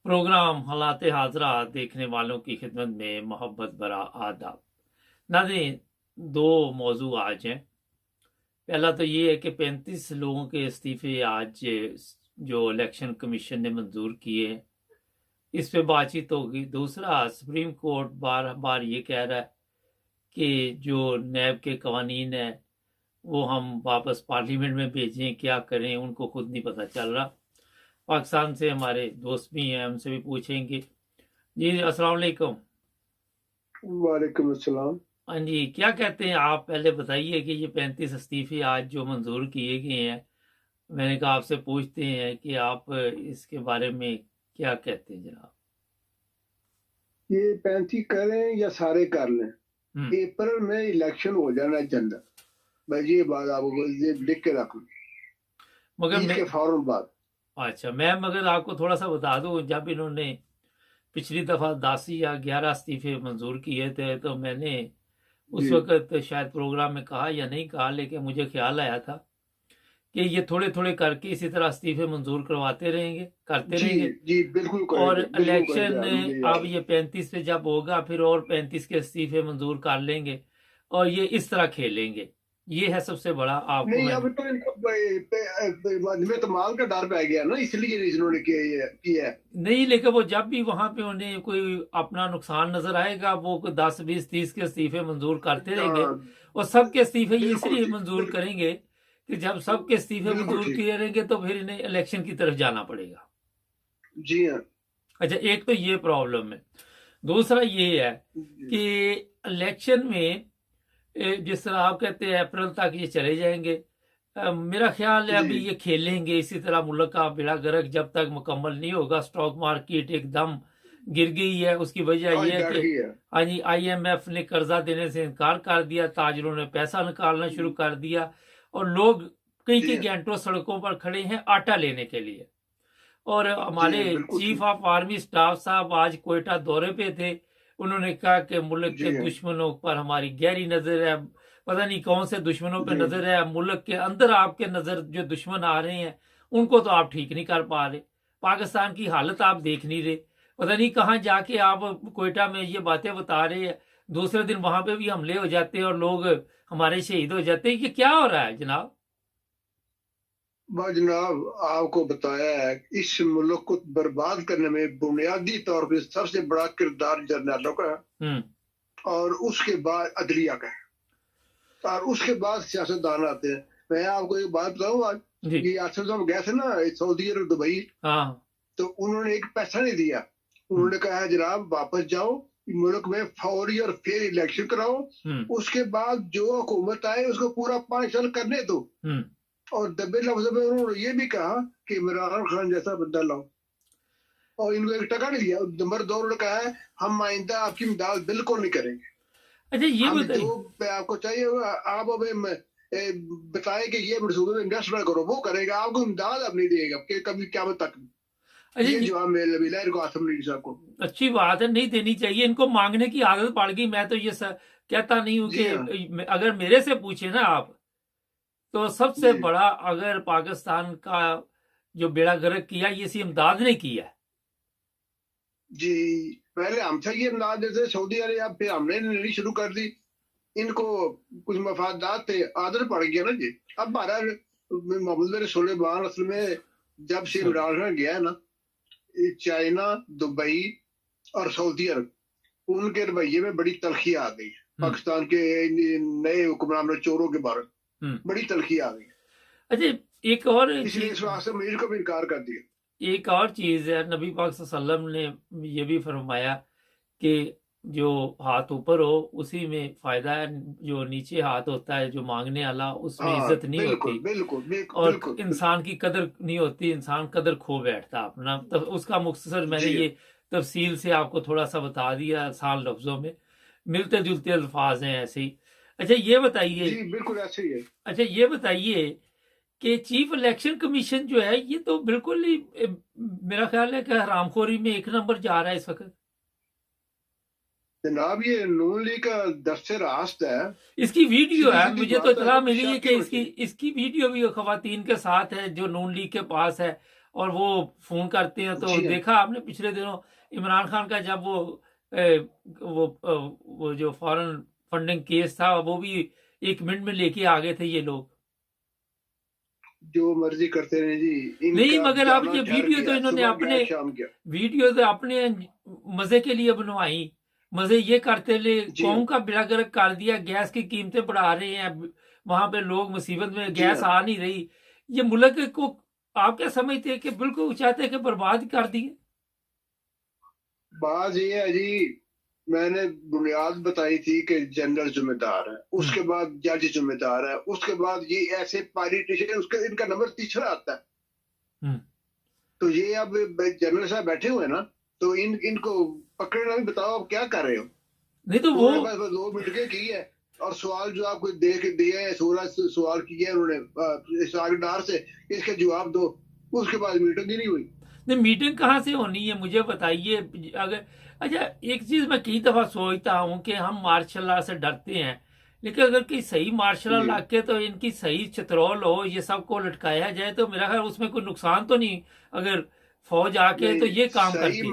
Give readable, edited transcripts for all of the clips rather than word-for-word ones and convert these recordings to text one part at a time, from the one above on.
Programme हालात हाजरा देखने वालों की खिदमत में मोहब्बत भरा आदाब। नाज़रीन, दो मौजू आज हैं। पहला तो ये है कि 35 लोगों के इस्तीफे आज जो इलेक्शन कमीशन ने मंजूर किए हैं, इस पे बातचीत होगी। दूसरा, सुप्रीम कोर्ट बार बार ये कह रहा है कि जो नैब के कवानीन है वो हम वापस पार्लियामेंट में भेजें, क्या करें उनको खुद नहीं पता चल रहा। पाकिस्तान से हमारे दोस्त भी हैं, उनसे भी पूछेंगे। जी अस्सलाम वालेकुम। वालेकुम अस्सलाम। हाँ जी, क्या कहते हैं आप? पहले बताइए कि ये 35 इस्तीफे आज जो मंजूर किए गए हैं, मैंने कहा आपसे पूछते हैं कि आप इसके बारे में क्या कहते हैं जनाब। ये 35 करें या सारे कर लें, हम्म। अप्रैल में इलेक्शन हो जाना चाहिए। मैं ये बात आपको ये लिख के रखूं, मगर ईद मैं के फौरन बाद। अच्छा, मैं मगर आपको थोड़ा सा बता दूं, जब इन्होंने पिछली दफा 10 या 11 इस्तीफे मंजूर किए थे तो मैंने उस जी वक्त शायद प्रोग्राम में कहा या नहीं कहा, लेकिन मुझे ख्याल आया था कि ये थोड़े थोड़े करके इसी तरह इस्तीफे मंजूर करवाते रहेंगे, करते जी रहेंगे। जी, बिल्कुल और करेंगे, बिल्कुल करेंगे, इलेक्शन मुझे याद अब है। ये 35 पे जब होगा फिर और 35 के इस्तीफे मंजूर कर लेंगे और ये इस तरह खेलेंगे। ये है सबसे बड़ा, आपको नहीं, अब मैंने तो इनको में तो माल का डर पै गया ना, इसलिए इन्होंने किया है। नहीं, लेकिन वो जब भी वहां पे उन्हें कोई अपना नुकसान नजर आएगा वो 10 20 30 के इस्तीफे मंजूर करते रहेंगे। हाँ, और सबके इस्तीफे ये बिल्कुल इसलिए ठीक, मंजूर करेंगे कि जब सबके इस्तीफे बिल्कुल मंजूर ठीक। किए रहेंगे तो फिर इन्हें इलेक्शन की तरफ जाना पड़ेगा। जी हाँ। अच्छा, एक तो ये प्रॉब्लम है। दूसरा ये है जी कि इलेक्शन में जिस तरह आप कहते हैं अप्रैल तक ये चले जाएंगे, मेरा ख्याल है जी, अभी ये खेलेंगे इसी तरह मुल्क का बेड़ा गर्क जब तक मुकम्मल नहीं होगा। स्टॉक मार्केट एकदम गिर गई है, उसकी वजह आज यह है डट कि गई है। हाँ जी, आईएमएफ ने कर्जा देने से इनकार कर दिया, ताजरों ने पैसा निकालना शुरू कर दिया और लोग कई जी कई हाँ, घंटों सड़कों पर खड़े हैं आटा लेने के लिए। और जी हमारे हाँ, बिल्कुल चीफ ठीक। ऑफ आर्मी स्टाफ साहब आज कोयटा दौरे पे थे। उन्होंने कहा कि मुल्क के जी हाँ, दुश्मनों पर हमारी गहरी नजर है। पता नहीं कौन से दुश्मनों पे जी नजर है, मुल्क के अंदर आपके नजर जो दुश्मन आ रहे हैं उनको तो आप ठीक नहीं कर पा रहे। पाकिस्तान की हालत आप देख नहीं रहे। पता नहीं कहाँ जाके आप कोयटा में ये बातें बता रहे हैं, दूसरे दिन वहां पे भी हमले हो जाते हैं और लोग हमारे शहीद हो जाते हैं। ये क्या हो रहा है जनाब? बस जनाब, आपको बताया है, इस मुल्क को बर्बाद करने में बुनियादी तौर पे सबसे बड़ा किरदार जर्नैलों का है, हम्म। और उसके बाद अदलिया का है, और उसके बाद सियासतदान आते हैं। मैं आपको एक बात बताऊं, आज जी। ये आसिफ साहब गए थे ना सऊदी अरब दुबई, हाँ। तो उन्होंने एक पैसा नहीं दिया। हम्म। उन्होंने कहा है जनाब वापस जाओ, मुल्क में फौरी और फेयर इलेक्शन कराओ, हम्म। उसके बाद जो हुकूमत आए उसको पूरा 5 साल करने दो। हम्म। और दबे लफ्जों में उन्होंने ये भी कहा कि इमरान खान जैसा बंदा लाओ, और इनको एक टका नहीं दिया। नंबर 2, उन्होंने कहा है हम आइंदा आपकी इमदाद बिल्कुल नहीं करेंगे। अच्छा, ये हम बताइए। जो आपको चाहिए होगा, आप हमें बताए कि ये मनसूबे में इन्वेस्टमेंट करो, वो करेगा, आपको इमदाद अब नहीं देगा कि कभी क्या तक। अच्छा, ये जवाब मिला इनको आसम नीर साहब को। अच्छी बात है, नहीं देनी चाहिए इनको, मांगने की आदत पड़ गई। मैं तो ये कहता नहीं हूं कि जी हाँ, अगर मेरे से पूछे ना आप, तो सबसे जी बड़ा अगर पाकिस्तान का जो बेड़ा गर्क किया ये सी इमदाद ने किया है। जी। पहले हमसे ये इमदाद देते सऊदी अरब, फिर हमने लेनी शुरू कर दी। इनको कुछ मफादात थे, आदत पड़ गया ना जी। अब हमारा मोहम्मद बिन सुलेमान असल में जब से सर। इमरान खान गया है ना, ये चाइना, दुबई और सऊदी अरब, उनके रवैये में बड़ी तलखी आ गई है। हम्म। पाकिस्तान के नए हुक्मरानों चोरों के बारे में हम्म। बड़ी तलखी आ गई, अच्छा, एक और इसलिए इस चीज, वास्ते मीर को भी इनकार कर दिया। एक और चीज है, नबी पाक सल्लल्लाहु अलैहि वसल्लम ने ये भी फरमाया कि जो हाथ ऊपर हो उसी में फायदा है, जो नीचे हाथ होता है जो मांगने वाला उसमें हाँ, इज्जत नहीं बिल्कुल होती बिल्कुल बिल्कुल और बिल्कुल बिल्कुल। इंसान की कदर नहीं होती, इंसान कदर खो बैठता अपना। तब उसका मुख्तसर मैंने जी ये तफसील से आपको थोड़ा सा बता दिया आसान लफ्जों में, मिलते जुलते अल्फाज हैं ऐसे ही। अच्छा ये बताइए, जी, बिल्कुल ऐसे ही है। अच्छा ये बताइए कि चीफ इलेक्शन कमीशन जो है ये तो बिल्कुल ही मेरा ख्याल है कि हरामखोरी में एक नंबर जा रहा है इस वक्त। जनाब, ये नून लीग का दस्ते रास्त है। इसकी वीडियो सीधी है, सीधी मुझे तो बात है, इतला कोई मिली है शक कि ही इसकी नहीं। इसकी वीडियो भी खवातीन के साथ है जो नून लीग के पास है और वो फोन करते हैं। तो जी हाँ। देखा आपने पिछले दिनों इमरान खान का जब वो जो फॉरेन फंडिंग केस था वो भी 1 मिनट में लेके आ गए थे ये लोग। जो मर्जी करते रहे जी, नहीं इनका मगर अब जाना ये ठहर वीडियो तो गया, इन्होंने सुबह गया अपने शाम गया। वीडियो तो अपने मजे के लिए बनवाई, मजे ये करते ले जी हाँ। कौम का बेड़ा गर्क कर दिया। गैस की कीमतें बढ़ा रहे हैं, वहां पे लोग मुसीबत में, जी गैस हाँ। आ नहीं रही। ये मुल्क को आप क्या समझते हैं कि बिल्कुल चाहते हैं कि बर्बाद कर दिए? बात ये है जी, मैंने बुनियाद बताई थी कि जनरल जिम्मेदार है, हम्म। उसके बाद जज जिम्मेदार है, उसके बाद ये ऐसे पॉलिटिशियन, उसके इनका नंबर तीसरा आता है। हम्म। तो ये अब जनरल साहब बैठे हुए हैं ना, तो इनको पकड़ना भी, बताओ अब क्या कर रहे हो। नहीं तो वो उन्होंने बस 2 मिनट के की है, और सवाल जो आपको दे के दिए है, 16 सवाल किए हैं उन्होंने सागदार से, इसके जवाब दो। उसके बाद मीटिंग ही नहीं हुई। नहीं, मीटिंग कहाँ से होनी है मुझे बताइए। अगर अच्छा, एक चीज मैं कई दफा सोचता हूँ कि हम मार्शल लॉ से डरते हैं, लेकिन अगर कोई सही मार्शल लॉ जी लाके तो इनकी सही चित्रौल हो, ये सबको लटकाया जाए, तो मेरा ख्याल उसमें कोई नुकसान तो नहीं। अगर फौज आके तो नहीं, ये काम करती है। सही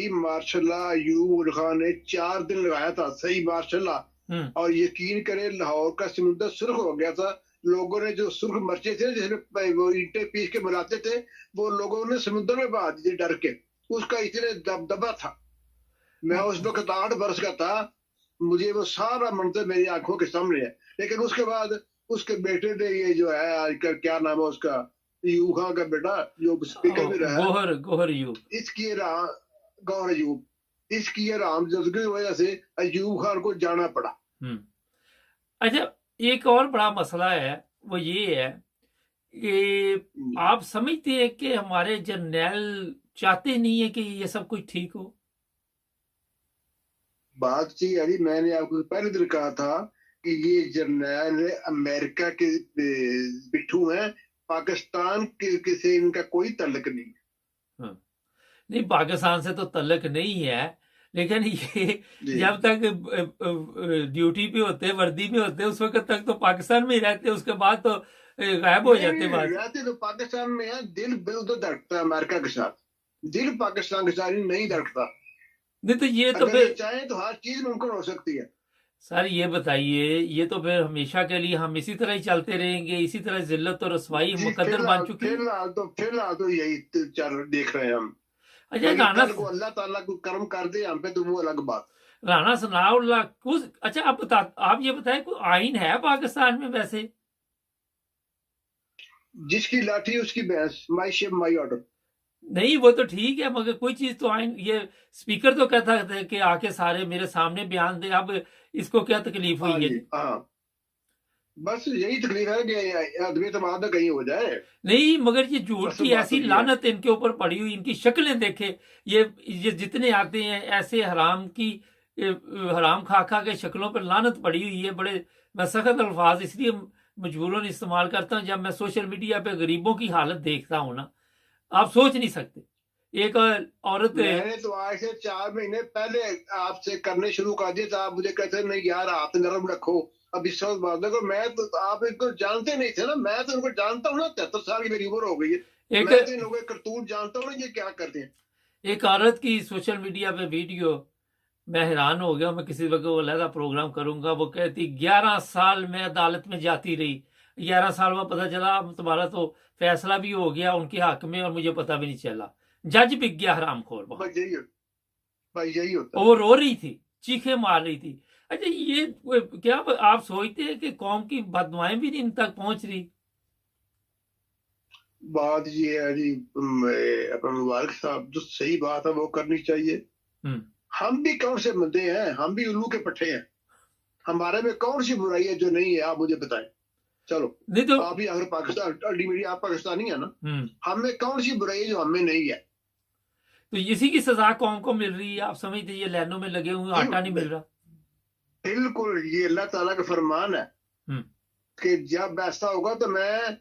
मार्शल लॉ अयूब खान ने 4 दिन लगाया था, सही मार्शल लॉ। हम्म। और यकीन करें, लाहौर का समुद्र सुर्ख हो गया था। लोगों ने जो सुर्ख मर्चे थे, जिसमें वो ईंटें पीस के बनाते थे, वो लोगों ने समुद्र में बहा दिए डर के। उसका इतने दबदबा था। मैं उस वक्त 8 वर्ष का था, मुझे वो सारा मंजर मेरी आंखों के सामने है। लेकिन उसके बाद उसके बेटे ने, ये जो है आजकल क्या नाम है उसका, यूब खान का बेटा, जो स्पीकर भी रहा है, गोहर गोहर यू। इसकी राम गौर अयूब, इसकी ये रामजदगी की वजह से अयूब खान को जाना पड़ा। हम्म। अच्छा, एक और बड़ा मसला है, वो ये है कि आप समझते हैं कि हमारे जर्नैल चाहते नहीं है कि ये सब कुछ ठीक हो? बात जी यानी, मैंने आपको पहले दिन कहा था कि ये जर्नैल अमेरिका के पिट्ठू हैं, पाकिस्तान के से इनका कोई तल्लक नहीं। हाँ। नहीं, पाकिस्तान से तो तल्लक नहीं है, लेकिन ये जी जब तक ड्यूटी पे होते, वर्दी में होते, उस वक्त तक तो पाकिस्तान में ही रहते, उसके बाद तो गायब हो जाते नहीं, बाहर से। रहते तो पाकिस्तान में है, दिल उधर धड़कता है अमेरिका के साथ, दिल पाकिस्तान के साथ नहीं धड़कता। नहीं तो ये तो अगर ये फिर चाहे तो हर चीज मुमकिन हो सकती है। सर ये बताइए, ये तो फिर हमेशा के लिए हम इसी तरह ही चलते रहेंगे, इसी तरह जिल्लत और रसवाई जी, मुकद्दर बन चुकी है। फिलहाल तो यही चल देख रहे हैं हम। अच्छा लेकिन राना कल को अल्लाह ताला को कर्म कर दे हम पे, तो वो अलग बात। राना सनाउल्लाह कुछ, अच्छा आप ये बताएं, कोई आइन है पाकिस्तान में वैसे? जिसकी लाठी उसकी भैंस, माई शिप माई ऑर्डर। नहीं वो तो ठीक है, मगर कोई चीज तो आइन, ये स्पीकर तो कहता था कि आके सारे मेरे सामने बयान दे। अब इसको क्या तकलीफ हुई हाँ है जी, जी? हाँ। बस यही तकलीफ है कि आदमी तो बाद में कहीं हो जाए। नहीं मगर ये झूठ असल की बात ऐसी तो ये है। लानत इनके ऊपर पड़ी हुई, इनकी शक्लें देखे। ये जितने आते हैं ऐसे हराम की, हराम खा खा के शक्लों पर लानत पड़ी हुई है। बड़े मैं सख्त अल्फाज इसलिए मजबूरन इस्तेमाल करता हूँ, जब मैं सोशल मीडिया पे गरीबों की हालत देखता हूँ ना, आप सोच नहीं सकते। एक औरत मैंने तो आज से 4 महीने पहले आपसे करने शुरू कर दिए था, आप मुझे कहते नहीं यार हाथ नरम रखो, अब इस वक्त बात देखो। मैं तो, आप इनको जानते नहीं थे ना, मैं तो इनको जानता हूँ ना, 73 साल की मेरी उम्र हो गई है। एक मैं तो इन लोगों के करतूत जानता हूँ ना, ये क्या करते हैं। एक औरत की सोशल मीडिया पे वीडियो, मैं हैरान हो गया। मैं किसी वक्त वो अलग प्रोग्राम करूंगा। वो कहती 11 साल में अदालत में जाती रही, 11 साल में पता चला तुम्हारा तो फैसला भी हो गया उनके हक में और मुझे पता भी नहीं चला। जज बिक गया हरामखोर वहां। भाई यही भाई यही होता और वो रो रही थी, चीखें मार रही थी। अच्छा ये क्या आप सोचते हैं कि कौम की बददुआएं भी इन तक पहुंच रही? बात ये है जी, अपना मुबारक साहब, जो सही बात है वो करनी चाहिए। हम्म। हम भी कौन से बंदे हैं, हम भी उल्लू के पट्टे हैं। हमारे में कौन सी बुराई है जो नहीं है, आप मुझे बताएं। चलो, नहीं तो आप ही आखिर पाकिस्तान अल्टीमेटली आप पाकिस्तानी है ना, हम्म, हम में कौन सी बुराई है जो हमें नहीं है। तो इसी की सजा कौम को मिल रही है। आप समझते ये लाइनों में लगे हुए आटा नहीं मिल रहा? बिल्कुल, ये अल्लाह ताला का फरमान है हम्म। कि जब ऐसा होगा तो मैं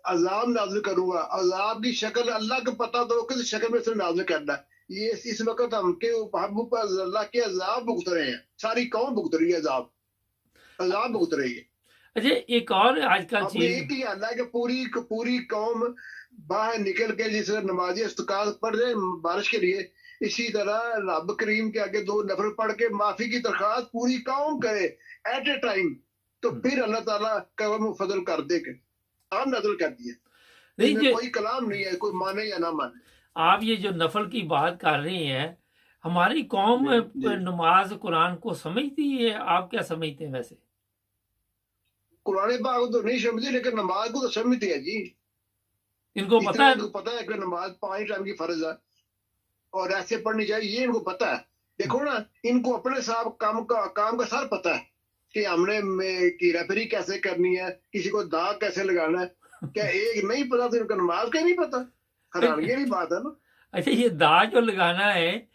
अजाब नाजिल करूंगा। अजाब की शक्ल अल्लाह को पता, तो किस शक्ल में से नाजिल करना है। ये इस वक्त हमके ऊपर अल्लाह के अजाब भुगत रहे हैं, सारी कौम भुगत रही है अजाब, भुगत रही है। अच्छा एक और आजकल अब चीज, एक ही अल्लाह के पूरी पूरी कौम बाहर निकल के जिस तरह नमाजी इस्तिकाल पढ़ रहे बारिश के लिए, इसी तरह रब करीम के आगे 2 नफल पढ़ के माफी की दरखास्त पूरी कौम करे एट ए टाइम, तो फिर अल्लाह ताला करम फजल कर दे के आप नजर कर दिए। नहीं इसमें जो कोई कलाम नहीं है, कोई माने या ना माने। आप ये जो नफल की बात कर रही हैं, हमारी कौम जी, जी। नमाज कुरान को समझती है, आप क्या समझते हैं वैसे? कुरान पाक को तो नहीं समझती, लेकिन नमाज को तो समझती है जी। इनको पता इतना है? इनको पता है कि नमाज 5 टाइम की फर्ज है और ऐसे पढ़नी चाहिए, ये इनको पता है। देखो ना, इनको अपने साहब काम का सार पता है कि हमने की रेफरी कैसे करनी है, किसी को दाग कैसे लगाना है। क्या एक नहीं पता तो इनको नमाज का नहीं पता? हैरानगी की बात है ना। अच्छा, ये दाग जो लगाना है,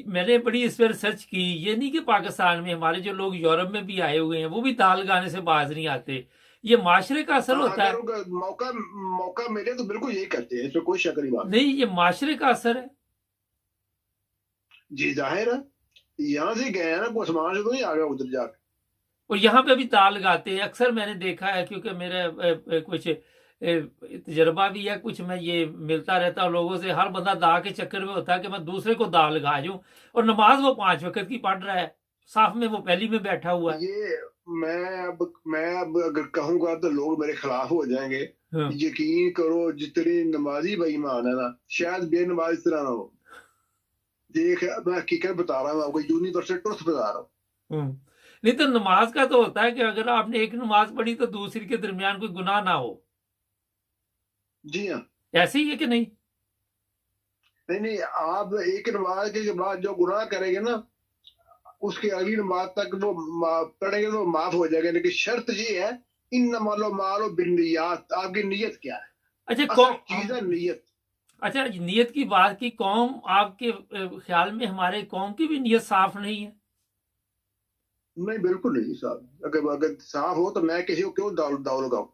मैंने बड़ी इस पर रिसर्च की। ये नहीं कि पाकिस्तान में हमारे जो लोग यूरोप में भी आए हुए हैं वो भी दाल लगाने से बाज नहीं आते, ये माशरे का असर होता है। अगर उनको मौका मिले तो बिल्कुल यही करते हैं, इसमें कोई शक की बात नहीं, ये माशरे का असर है। जी। जाहिर है, यहाँ से गए हैं ना, कोई आसमान से तो नहीं आ गया उधर जाकर। और यहाँ पे भी दाल लगाते हैं, अक्सर मैंने देखा है, क्योंकि मेरे कुछ तजर्बा भी है, कुछ मैं ये मिलता रहता हूँ लोगों से। हर बंदा दा के चक्कर में होता है कि मैं दूसरे को दाल लगा दूं, और नमाज वो 5 वक्त की पढ़ रहा है, साफ में वो पहली में बैठा हुआ है। ये मैं अब अगर कहूंगा तो लोग मेरे खिलाफ हो जाएंगे। हाँ। यकीन करो, जितनी नमाजी बेईमान है ना, शायद बेनमाज इस तरह ना हो। देख, मैं हकीकत बता रहा हूँ आपको, यूनिवर्सल ट्रुथ बता रहा हूँ। नहीं तो नमाज का तो होता है कि अगर आपने एक नमाज पढ़ी तो दूसरी के दरमियान कोई गुनाह ना हो। जी हाँ। ऐसे ही है कि नहीं? नहीं नहीं, आप एक नमाज के बाद जो गुनाह करेंगे ना, उसके अगली नमाज तक वो पढ़ेंगे तो माफ हो जाएगा। लेकिन शर्त ये है, इन मालो बिन्नियात, आपकी नीयत क्या है। अच्छा, असल चीज है नीयत। अच्छा, नीयत की बात की, कौम आपके ख्याल में हमारे कौम की भी नीयत साफ नहीं है? नहीं, बिल्कुल नहीं साहब। अगर साफ हो तो मैं किसी को क्यों दाव लगाऊं।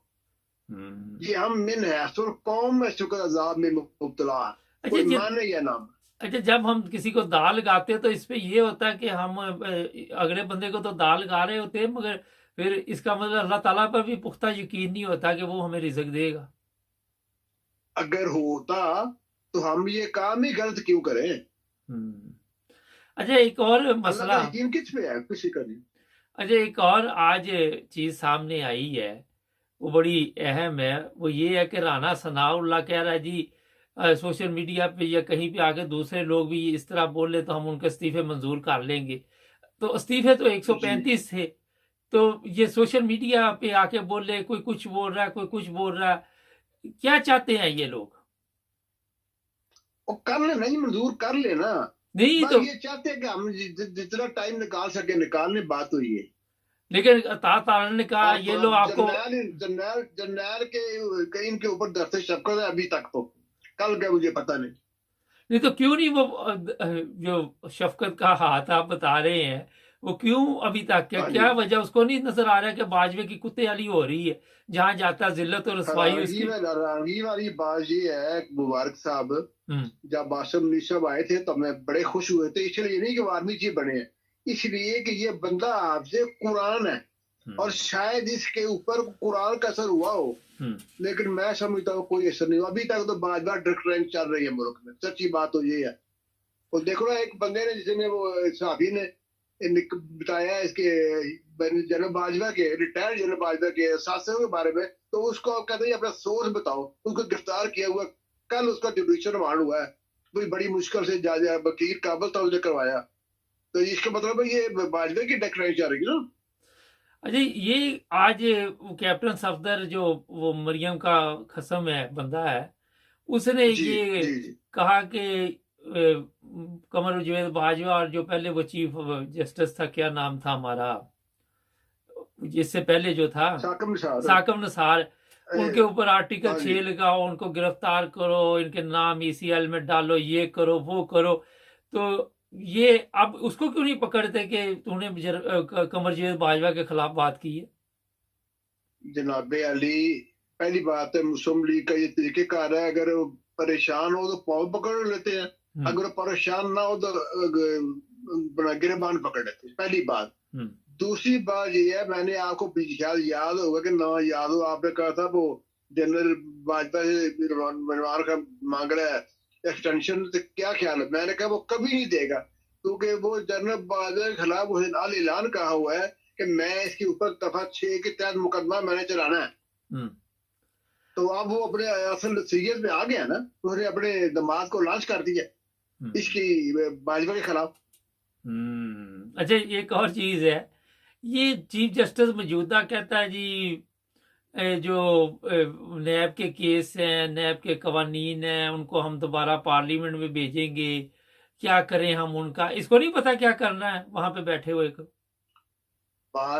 ये हम मिन है कौम में शुक्र अजाब में मुब्तला है, कोई माने या ना। अच्छा, जब हम किसी को दाल लगाते हैं तो इस पे ये होता है कि हम अगले बंदे को तो दाल लगा रहे होते हैं, मगर फिर इसका मतलब अल्लाह ताला पर भी पुख्ता यकीन नहीं होता कि वो हमें रिज़्क देगा। अगर होता तो हम ये काम ही गलत क्यों करें। अच्छा, एक और मसला, यकीन किस पे है, किसी का नहीं। अच्छा, एक और आज चीज सामने आई है, वो बड़ी अहम है। वो ये है कि राना सनाउल्लाह कह रहा है जी, सोशल मीडिया पे या कहीं पे आके दूसरे लोग भी इस तरह बोल ले तो हम उनके इस्तीफे मंजूर कर लेंगे। तो इस्तीफे तो 135 थे, तो ये सोशल मीडिया पे आके बोल ले, कोई कुछ बोल रहा है, कोई कुछ बोल रहा है। क्या चाहते हैं ये लोग? वो कर ले, नहीं मंजूर कर लेना। नहीं तो ये चाहते हैं कि हम जितना टाइम निकाल सके निकालने, बात हुई है। लेकिन ताला ने कहा ये लो आपको, जर्नैल के इनके ऊपर दर्द शफकत है अभी तक, तो कल क्या मुझे पता नहीं। तो क्यों नहीं वो जो शफकत का हाथ आप बता रहे हैं, वो क्यों अभी तक, क्या वजह उसको नहीं नजर आ रहा कि बाजवे की कुत्ते वाली हो रही है, जहां जाता जिल्लत और रसवाई उसकी। हैरानगी वाली बात ये है, मुबारक साहब जब बासम नी साहब आए थे तो मैं बड़े खुश हुए थे। इसलिए नहीं कि वो आर्मी चीफ बने हैं, इसलिए कि ये बंदा आपसे कुरान है और शायद इसके ऊपर कुरान का असर हुआ हो। लेकिन मैं समझता हूँ कोई असर नहीं हुआ अभी तक। तो बार बार ड्रग ट्रेंड चल रही है मुल्क में, सच्ची बात तो ये है। और देखो ना, एक बंदे ने जिसने वो साहबी ने बताया इसके जनरल बाजवा के, रिटायर्ड जनरल बाजवा के साथियों के बारे में, तो उसको कहते हैं अपना सोर्स बताओ। उसको गिरफ्तार किया हुआ, कल उसका जुडिशियल रिमांड हुआ है, कोई बड़ी मुश्किल से वकील काबुल था उसने करवाया। तो इसका मतलब है ये बाजवा की डेक्लेरेशन जा रही है ना। अच्छा, ये आज वो कैप्टन सफदर जो वो मरियम का खसम है बंदा है, उसने ये कहा कि कमर उजवैद बाजवा और जो पहले वो चीफ जस्टिस था, क्या नाम था हमारा, जिससे पहले जो था साकम निसार, उनके ऊपर आर्टिकल 6 लगाओ, उनको गिरफ्तार करो, इनके नाम ECL में डालो, ये करो वो करो। तो ये अब उसको क्यों नहीं पकड़ते कि तूने कमर उजवैद बाजवा के खिलाफ बात की है? जनाबे अली, पहली बात है मुस्लिम लीग का ये तरीकेकार है, अगर परेशान हो तो पाव पकड़ लेते हैं, अगर परेशान ना हो तो गिरबान पकड़ लेते हैं, पहली बात। दूसरी बात ये है, मैंने आपको शायद याद होगा कि ना याद हो, आपने कहा था वो जनरल वाजपेयी से मनवार का मांग रहा है एक्सटेंशन, तो क्या ख्याल है? मैंने कहा वो कभी नहीं देगा, क्योंकि वो जनरल वाजपेयी के खिलाफ उसने ऐलान कहा हुआ है कि मैं इसके ऊपर दफा 6 के तहत मुकदमा मैंने चलाना है। तो अब वो अपने असल सीरियस में आ गया ना, उसने अपने दामाद को लॉन्च कर दिया इसकी भाजपा के खिलाफ। अच्छा, एक और चीज है, ये चीफ जस्टिस मौजूदा कहता है जी जो नैब के केस हैं, नैब के कवानीन हैं, उनको हम दोबारा पार्लियामेंट में भेजेंगे, क्या करें हम उनका, इसको नहीं पता क्या करना है वहां पे बैठे हुए को।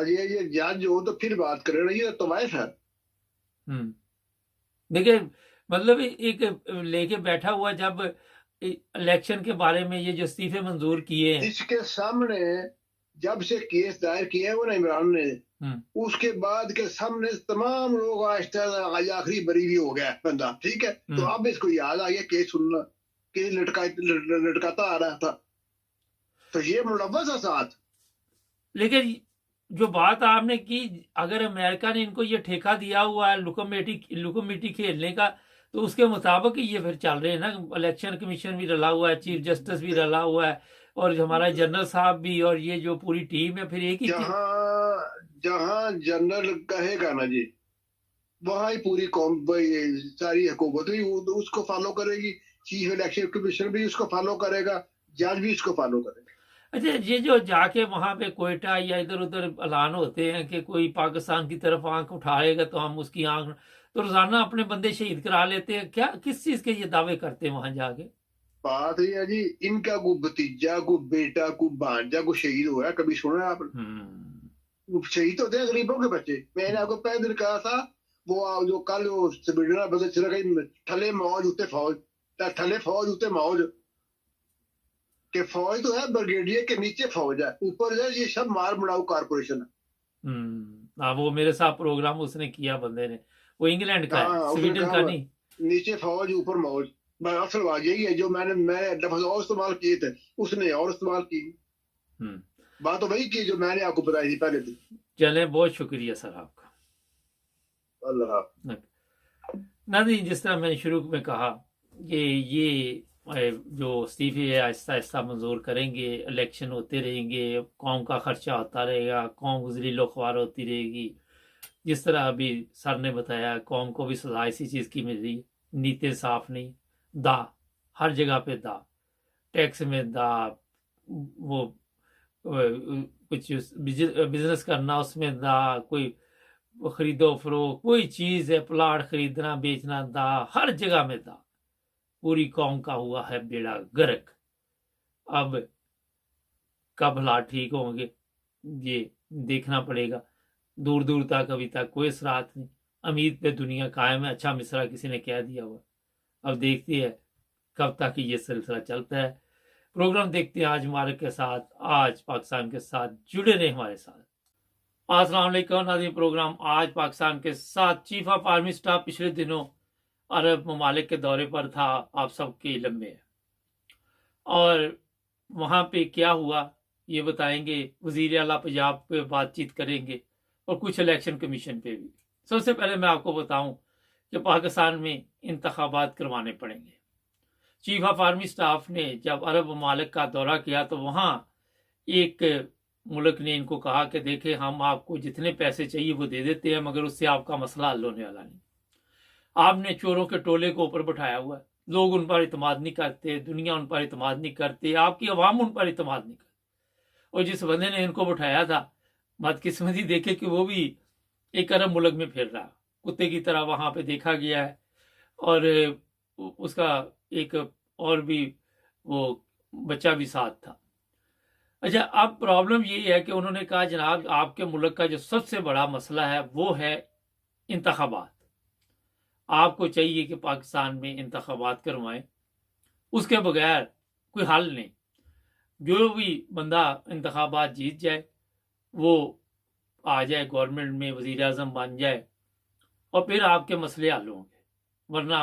ये जज हो तो फिर बात करें ना, ये तवायफ है। देखिए, मतलब एक लेके बैठा हुआ, जब इलेक्शन के बारे में ये जो इस्तीफे मंजूर किए हैं, इसके सामने जब से केस दायर किया है वो ना इमरान ने, उसके बाद के सामने तमाम लोग आज आखिरी बरी हो गया बंदा, ठीक है। तो अब इसको याद आ गया केस सुनना, केस लटकाता आ रहा था, तो ये मुलव्वस है साथ। लेकिन जो बात आपने की, अगर अमेरिका ने इनको ये ठेका दिया हुआ है लुकम मिट्टी खेलने का, तो उसके मुताबिक ही ये फिर चल रहे हैं ना। इलेक्शन कमीशन भी रला हुआ है, चीफ जस्टिस भी रला हुआ है, और हमारा जनरल साहब भी, और ये जो पूरी टीम है, फिर एक ही जहां जनरल कहेगा ना जी, वहां ही पूरी कौम सारी हुकूमत भी उसको फॉलो करेगी, चीफ इलेक्शन कमीशन भी उसको फॉलो करेगा, जज भी उसको फॉलो करेगा। अच्छा, ये जो जाके वहां पे कोयटा या इधर उधर ऐलान होते हैं कि कोई पाकिस्तान की तरफ आंख उठाएगा तो हम उसकी आंख, तो रोजाना अपने बंदे शहीद करा लेते हैं, क्या किस चीज के ये दावे करते हैं वहां जाके? बात ये है जी, इनका कोई भतीजा, कोई बेटा, कोई भांजा, कोई शहीद हुआ है, कभी सुना है आपने? शहीद होते हैं गरीबों के बच्चे। मैंने आपको पहले दिन कहा था, वो जो कल थले मौज उते फौज, थले फौज उते मौज, के फौज तो है ब्रिगेडियर के नीचे फौज है, ऊपर जो ये सब मार मुड़ाऊ कारपोरेशन है। वो मेरे साथ प्रोग्राम उसने किया बंदे ने, वो इंग्लैंड का है, स्वीडन का नहीं। नीचे फौज ऊपर मौज, असल बात यही है। जो मैं लफ्ज और इस्तेमाल किए थे, उसने और इस्तेमाल की। बात तो वही की जो मैंने आपको बताई थी पहले थी। चले, बहुत शुक्रिया सर आपका। अल्लाह नाज़रीन, जिस तरह मैंने शुरू में कहा कि ये जो इस्तीफे आहिस्ता आहिस्ता मंजूर करेंगे, इलेक्शन होते रहेंगे, कौम का खर्चा होता रहेगा, कौम गुजरीलो ख्वार होती रहेगी। जिस तरह अभी सर ने बताया, कौम को भी सजा इसी चीज़ की मिल रही, नीति साफ नहीं, दा हर जगह पे दा, टैक्स में दा, वो कुछ बिजनेस करना उसमें दा, कोई खरीदो फरोख्त, कोई चीज़ है, प्लाट खरीदना बेचना दा, हर जगह में दा। पूरी कौम का हुआ है बेड़ा गर्क। अब कब हालात ठीक होंगे ये देखना पड़ेगा। दूर दूर तक अभी तक कोई असरात नहीं, उम्मीद पे दुनिया कायम है, अच्छा मिसरा किसी ने कह दिया हुआ। अब देखते हैं कब तक ये सिलसिला चलता है। प्रोग्राम देखते हैं आज हमारे के साथ, आज पाकिस्तान के साथ जुड़े रहे हमारे साथ। अस्सलाम वालेकुम नाज़रीन, प्रोग्राम आज पाकिस्तान के साथ। चीफ ऑफ आर्मी स्टाफ पिछले दिनों अरब ममालिक के दौरे पर था, आप सबके इल्म में है, और वहाँ पे क्या हुआ ये बताएंगे। वजीर आला पंजाब पे बातचीत करेंगे, और कुछ इलेक्शन कमीशन पे भी। सबसे पहले मैं आपको बताऊं कि पाकिस्तान में इंतखाबात करवाने पड़ेंगे। चीफ ऑफ आर्मी स्टाफ ने जब अरब ममालिक का दौरा किया, तो वहाँ एक मुल्क ने इनको कहा कि देखें, हम आपको जितने पैसे चाहिए वो दे देते हैं, मगर उससे आपका मसला हल होने वाला नहीं। आपने चोरों के टोले को ऊपर बैठाया हुआ है, लोग उन पर इतमाद नहीं करते, दुनिया उन पर इतमाद नहीं करती, आपकी अवाम उन पर इतमाद नहीं करती। और जिस बंदे ने इनको बैठाया था, बदकिस्मती देखे कि वो भी एक अरब मुल्क में फिर रहा, कुत्ते की तरह वहां पे देखा गया है। और उसका एक और भी वो बच्चा भी साथ था। अच्छा, अब प्रॉब्लम ये है कि उन्होंने कहा जनाब, आपके मुल्क का जो सबसे बड़ा मसला है वो है इंतखाबात। आपको चाहिए कि पाकिस्तान में इंतखाबात करवाएं, उसके बगैर कोई हल नहीं। जो भी बंदा इंतखाबात जीत जाए वो आ जाए गवर्नमेंट में, वजीर आज़म बन जाए, और फिर आपके मसले हल होंगे। वरना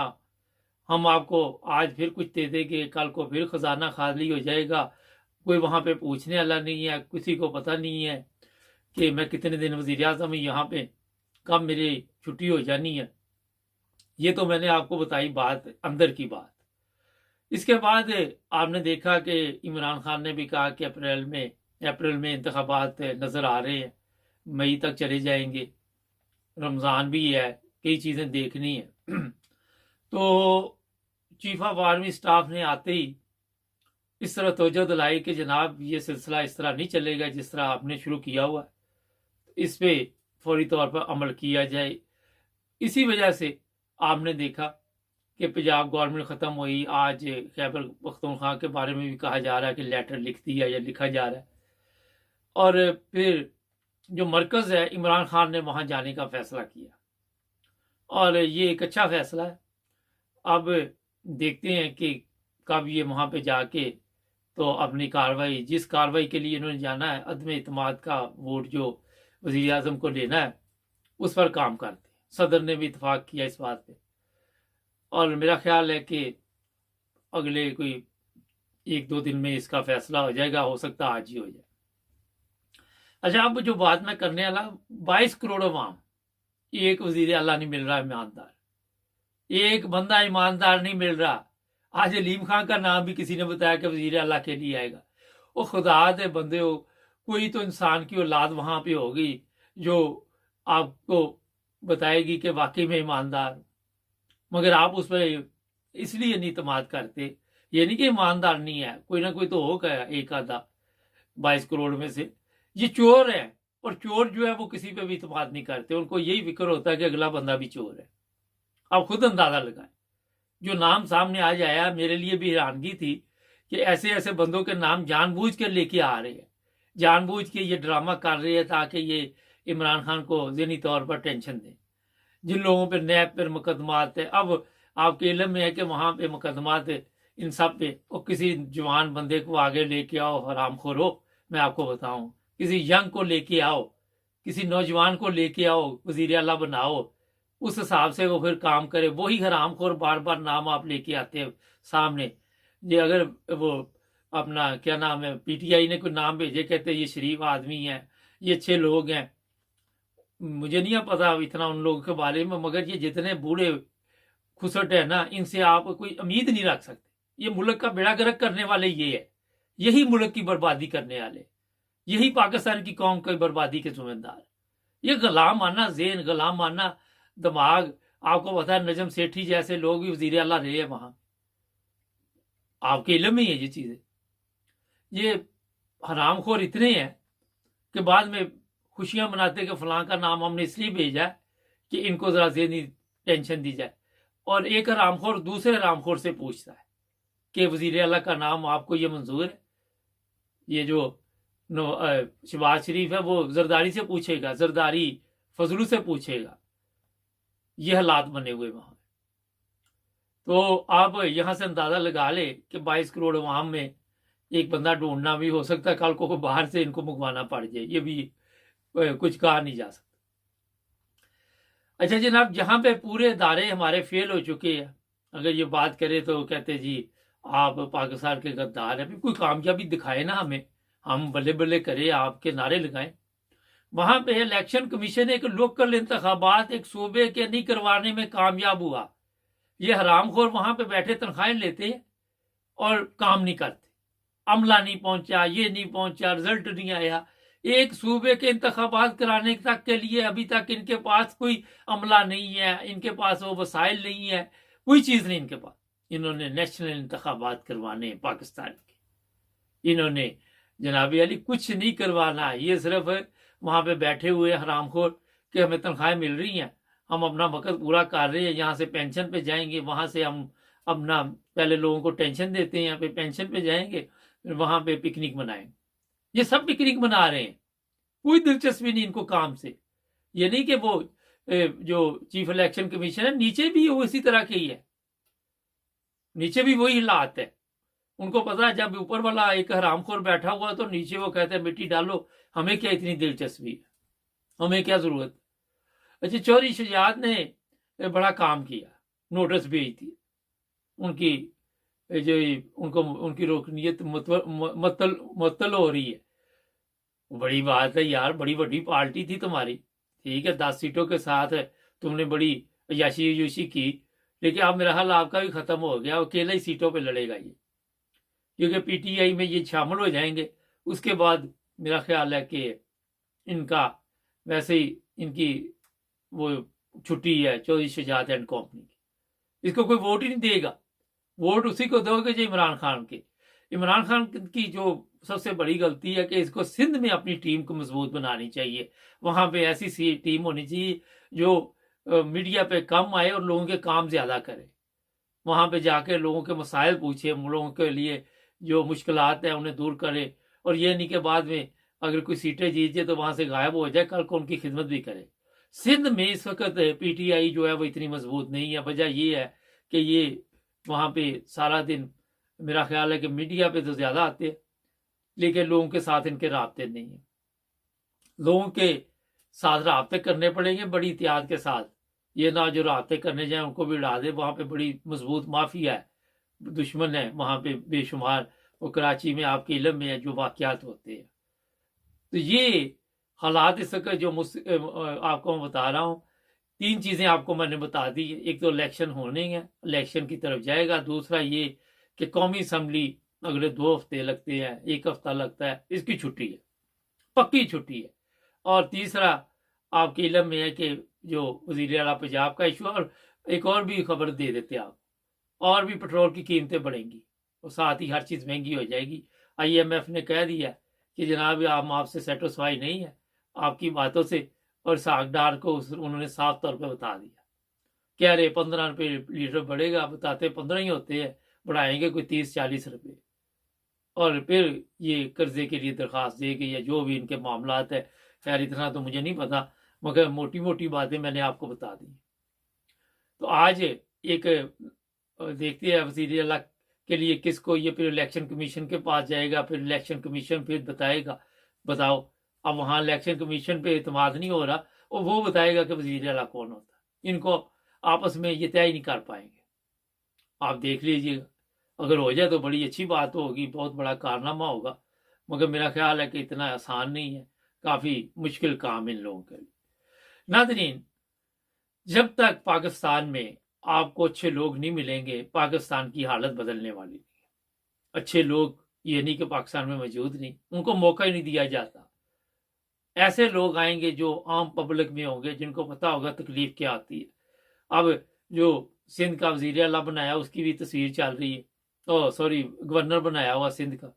हम आपको आज फिर कुछ दे देंगे, कल को फिर खजाना खाली हो जाएगा, कोई वहाँ पे पूछने वाला नहीं है, किसी को पता नहीं है कि मैं कितने दिन वजीर आज़म यहाँ पे, कब मेरी छुट्टी हो जानी है। ये तो मैंने आपको बताई बात, अंदर की बात। इसके बाद आपने देखा कि इमरान खान ने भी कहा कि अप्रैल में इंतखाबात नज़र आ रहे हैं, मई तक चले जाएंगे, रमज़ान भी है, कई चीज़ें देखनी है। तो चीफ ऑफ आर्मी स्टाफ ने आते ही इस तरह तवज्जो दिलाई कि जनाब ये सिलसिला इस तरह नहीं चलेगा जिस तरह आपने शुरू किया हुआ है, इस पे फौरी तौर पर अमल किया जाए। इसी वजह से आपने देखा कि पंजाब गवर्नमेंट ख़त्म हुई, आज खैबर पख्तूनख्वा के बारे में भी कहा जा रहा है कि लेटर लिख दिया या लिखा जा रहा है। और फिर जो मरकज़ है, इमरान खान ने वहाँ जाने का फ़ैसला किया और ये एक अच्छा फ़ैसला है। अब देखते हैं कि कब ये वहाँ पे जाके तो अपनी कार्रवाई, जिस कार्रवाई के लिए इन्होंने जाना है, अदम इत्मीद का वोट जो वज़ीर आज़म को लेना है, उस पर काम करते हैं। सदर ने भी इत्फाक किया इस बात पे और मेरा ख्याल है कि अगले कोई 1-2 दिन में इसका फैसला हो जाएगा, हो सकता है आज ही हो जाए। अच्छा, अब जो बात मैं करने वाला, 22 करोड़ अवाम, एक वज़ीर आला नहीं मिल रहा ईमानदार, एक बंदा ईमानदार नहीं मिल रहा। आज अलीम खान का नाम भी किसी ने बताया कि वज़ीर आला के लिए आएगा। वो खुदा दे बंदे हो, कोई तो इंसान की औलाद वहां पे होगी जो आपको बताएगी कि वाकई में ईमानदार, मगर आप उस पर इसलिए नहीं इत्मीद करते। ये नहीं कि ईमानदार नहीं है, कोई ना कोई तो होगा एक आधा 22 करोड़ में से। ये चोर है और चोर जो है वो किसी पे भी इत्मीद नहीं करते, उनको यही फिक्र होता है कि अगला बंदा भी चोर है। आप खुद अंदाजा लगाएं। जो नाम सामने आ जाया, मेरे लिए भी हैरानगी थी कि ऐसे ऐसे बंदों के नाम जानबूझ के लेके आ रहे हैं, जानबूझ के ये ड्रामा कर रहे हैं ताकि ये इमरान खान को ज़हनी तौर पर टेंशन दें। जिन लोगों पर नैब पर मुकदमात है, अब आपके इल्म में है कि वहाँ पे मुकदमात इन सब पे, और किसी जवान बंदे को आगे लेके आओ, हरामखोर हो, मैं आपको बताऊं, किसी यंग को लेके आओ, किसी नौजवान को लेके आओ, वज़ीर आला बनाओ, उस हिसाब से वो फिर काम करे। वही हरामखोर बार बार नाम आप लेके आते हैं सामने। ये अगर वो अपना क्या नाम है, पीटीआई ने कोई नाम भेजे, कहते ये शरीफ आदमी है, ये अच्छे लोग हैं, मुझे नहीं पता इतना उन लोगों के बारे में, मगर ये जितने बूढ़े खुसट है ना, इनसे आप कोई उम्मीद नहीं रख सकते। ये मुल्क का बेड़ा गर्क करने वाले ये है, यही मुल्क की बर्बादी करने वाले, यही पाकिस्तान की कौम की बर्बादी के जिम्मेदार। ये गुलाम आना ज़ेन, गुलाम आना दिमाग, आपको पता है नजम सेठी जैसे लोग भी वज़ीर आला रहे हैं वहां, आपके इल्म में ही है ये चीजें। ये हरामखोर इतने हैं कि बाद में खुशियां मनाते कि फलां का नाम हमने इसलिए भेजा है कि इनको जरा ज़हनी टेंशन दी जाए। और एक हरामखोर दूसरे हरामखोर से पूछता है कि वज़ीर आला का नाम आपको ये मंजूर है? ये जो शहबाज शरीफ है वो जरदारी से पूछेगा, जरदारी फजलू से पूछेगा। ये हालात बने हुए वहां। तो आप यहां से अंदाजा लगा ले कि 22 करोड़ अवाम में एक बंदा ढूंढना भी हो सकता है कल को बाहर से इनको मंगवाना पड़ जाए, ये भी कुछ कहा नहीं जा सकता। अच्छा जनाब, जहां पे पूरे इदारे हमारे फेल हो चुके हैं, अगर ये बात करें तो कहते जी आप पाकिस्तान के गद्दार हैं, कोई कामयाबी दिखाए ना हमें, हम बल्ले बल्ले करें, आपके नारे लगाएं। वहां पे इलेक्शन कमीशन एक लोकल इंतखाबात एक सूबे के नहीं करवाने में कामयाब हुआ। ये हरामखोर वहां पे बैठे तनख्वाहें लेते हैं और काम नहीं करते, अमला नहीं पहुंचा, ये नहीं पहुंचा, रिजल्ट नहीं आया। एक सूबे के इंतखाबात कराने तक के लिए अभी तक इनके पास कोई अमला नहीं है, इनके पास वो वसाइल नहीं है, कोई चीज नहीं इनके पास। इन्होंने नेशनल इंतखाबात करवाने पाकिस्तान के, इन्होंने जनाबी अली कुछ नहीं करवाना। ये सिर्फ वहां पे बैठे हुए हरामखोर कि हमें तनख्वाहें मिल रही हैं, हम अपना वक्त पूरा कर रहे हैं, यहाँ से पेंशन पे जाएंगे, वहां से हम अपना पहले लोगों को टेंशन देते हैं, यहाँ पे पेंशन पे जाएंगे, फिर वहां पे पिकनिक मनाएंगे। ये सब पिकनिक मना रहे हैं, कोई दिलचस्पी नहीं इनको काम से। ये नहीं कि वो जो चीफ इलेक्शन कमीशन है नीचे भी वो इसी तरह की है, नीचे भी वही हालात है। उनको पता है जब ऊपर वाला एक हरामखोर बैठा हुआ तो नीचे वो कहते हैं मिट्टी डालो, हमें क्या इतनी दिलचस्पी है, हमें क्या जरूरत। अच्छा, चौधरी शुजात ने बड़ा काम किया, नोटिस भेज दी उनकी, जो उनको उनकी रुकनीत मुअत्तल हो रही है। बड़ी बात है यार, बड़ी बड़ी पार्टी थी तुम्हारी, ठीक है, 10 सीटों के साथ तुमने बड़ी अयाशी की, लेकिन अब मेरा ख्याल आपका भी खत्म हो गया, अकेला ही सीटों पे लड़ेगा ये, क्योंकि पीटीआई में ये शामिल हो जाएंगे। उसके बाद मेरा ख्याल है कि इनका वैसे ही इनकी वो छुट्टी है चौधरी शहजाद एंड कंपनी की, इसको कोई वोट ही नहीं देगा। वोट उसी को दोगे जो इमरान खान के। इमरान खान की जो सबसे बड़ी गलती है कि इसको सिंध में अपनी टीम को मजबूत बनानी चाहिए। वहां पे ऐसी सी टीम होनी चाहिए जो मीडिया पे कम आए और लोगों के काम ज्यादा करे। वहां पे जाके लोगों के मसाइल पूछे, लोगों के लिए जो मुश्किलात है उन्हें दूर करे, और ये नहीं कि बाद में अगर कोई सीटें जीत जाए तो वहां से गायब हो जाए, कल को उनकी खिदमत भी करे। सिंध में इस वक्त पीटीआई जो है वो इतनी मजबूत नहीं है। वजह ये है कि ये वहां पे सारा दिन, मेरा ख्याल है कि मीडिया पे तो ज्यादा आते हैं लेकिन लोगों के साथ इनके राब्ते नहीं है। लोगों के साथ राब्ते करने पड़ेंगे बड़ी एहतियात के साथ, ये ना जो राब्ते करने जाए उनको भी उड़ा दे। वहां पे बड़ी मजबूत माफिया है, दुश्मन है वहां पे बेशुमार। वो कराची में आपके इलम में है जो वाकयात होते हैं। तो ये हालात इस वक्त जो आपको मैं बता रहा हूँ, 3 चीजें आपको मैंने बता दी। एक तो इलेक्शन होने हैं, इलेक्शन की तरफ जाएगा। दूसरा ये कि कौमी असम्बली अगले 2 हफ्ते लगते हैं, 1 हफ्ता लगता है, इसकी छुट्टी है, पक्की छुट्टी है। और तीसरा आपके इलम में है कि जो वजीर आला पंजाब का इशू, और एक और भी खबर दे देते आप, और भी पेट्रोल की कीमतें बढ़ेंगी और साथ ही हर चीज महंगी हो जाएगी। IMF ने कह दिया कि जनाब हम आपसे सेटिस्फाई नहीं है आपकी बातों से, और सागदार को उन्होंने साफ तौर पर बता दिया। कह रहे 15 रुपये लीटर बढ़ेगा, बताते 15 ही होते हैं, बढ़ाएंगे कोई 30-40 रुपये। और फिर ये कर्जे के लिए दरखास्त देगी या जो भी इनके मामलात है। खैर इतना तो मुझे नहीं पता, मगर मोटी मोटी बातें मैंने आपको बता दी। तो आज एक देखते हैं वज़ीर आला के लिए किसको, ये फिर इलेक्शन कमीशन के पास जाएगा, फिर इलेक्शन कमीशन फिर बताएगा। बताओ, अब वहां इलेक्शन कमीशन पे एतमाद नहीं हो रहा, और वो बताएगा कि वज़ीर आला कौन होता है। इनको आपस में ये तय नहीं कर पाएंगे। आप देख लीजिएगा, अगर हो जाए तो बड़ी अच्छी बात होगी, बहुत बड़ा कारनामा होगा, मगर मेरा ख्याल है कि इतना आसान नहीं है, काफी मुश्किल काम इन लोगों के लिए। नाज़रीन, जब तक पाकिस्तान में आपको अच्छे लोग नहीं मिलेंगे, पाकिस्तान की हालत बदलने वाली नहीं है। अच्छे लोग ये नहीं कि पाकिस्तान में मौजूद नहीं, उनको मौका ही नहीं दिया जाता। ऐसे लोग आएंगे जो आम पब्लिक में होंगे, जिनको पता होगा तकलीफ क्या आती है। अब जो सिंध का वजीर आला बनाया उसकी भी तस्वीर चल रही है, तो सॉरी गवर्नर बनाया हुआ सिंध का,